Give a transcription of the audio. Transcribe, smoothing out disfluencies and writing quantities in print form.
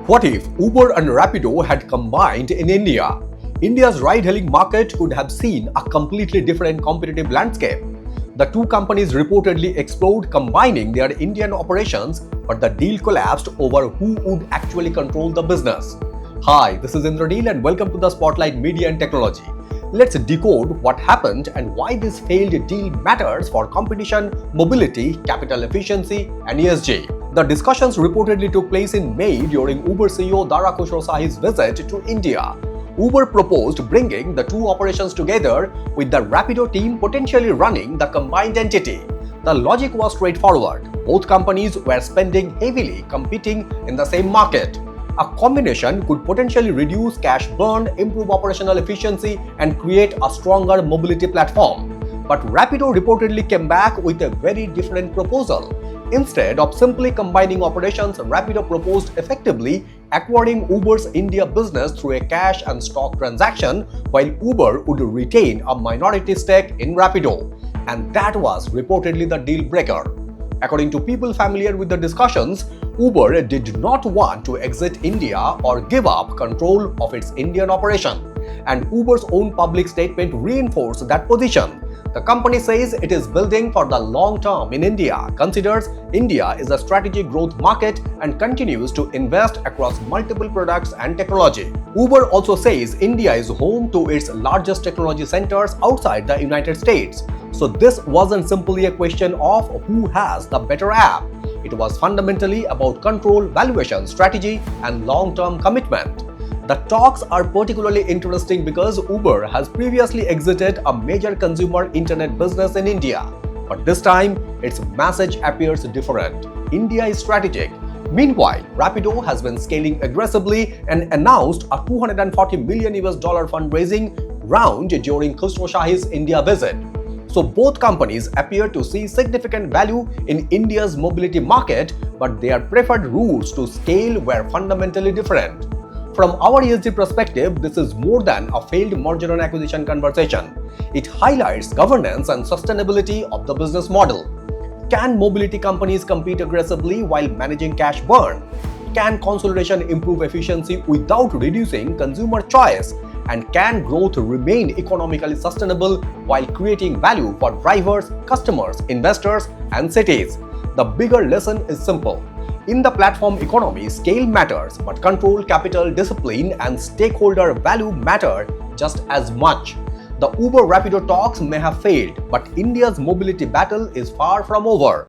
What if Uber and Rapido had combined in India? India's ride-hailing market could have seen a completely different competitive landscape. The two companies reportedly explored combining their Indian operations, but the deal collapsed over who would actually control the business. Hi, this is Indranil and welcome to the Spotlight Media and Technology. Let's decode what happened and why this failed deal matters for competition, mobility, capital efficiency, and ESG. The discussions reportedly took place in May during Uber CEO Dara Khosrowshahi's visit to India. Uber proposed bringing the two operations together, with the Rapido team potentially running the combined entity. The logic was straightforward. Both companies were spending heavily competing in the same market. A combination could potentially reduce cash burn, improve operational efficiency, and create a stronger mobility platform. But Rapido reportedly came back with a very different proposal. Instead of simply combining operations, Rapido proposed effectively acquiring Uber's India business through a cash and stock transaction, while Uber would retain a minority stake in Rapido. And that was reportedly the deal breaker. According to people familiar with the discussions, Uber did not want to exit India or give up control of its Indian operation, and Uber's own public statement reinforced that position. The company says it is building for the long term in India, considers India is a strategic growth market, and continues to invest across multiple products and technology. Uber also says India is home to its largest technology centers outside the United States. So this wasn't simply a question of who has the better app. It was fundamentally about control, valuation, strategy, and long-term commitment. The talks are particularly interesting because Uber has previously exited a major consumer internet business in India. But this time, its message appears different. India is strategic. Meanwhile, Rapido has been scaling aggressively and announced a $240 million fundraising round during Khosrowshahi's India visit. So both companies appear to see significant value in India's mobility market, but their preferred routes to scale were fundamentally different. From our ESG perspective, this is more than a failed merger and acquisition conversation. It highlights governance and sustainability of the business model. Can mobility companies compete aggressively while managing cash burn? Can consolidation improve efficiency without reducing consumer choice? And can growth remain economically sustainable while creating value for drivers, customers, investors, and cities? The bigger lesson is simple. In the platform economy, scale matters, but control, capital, discipline, and stakeholder value matter just as much. The Uber-Rapido talks may have failed, but India's mobility battle is far from over.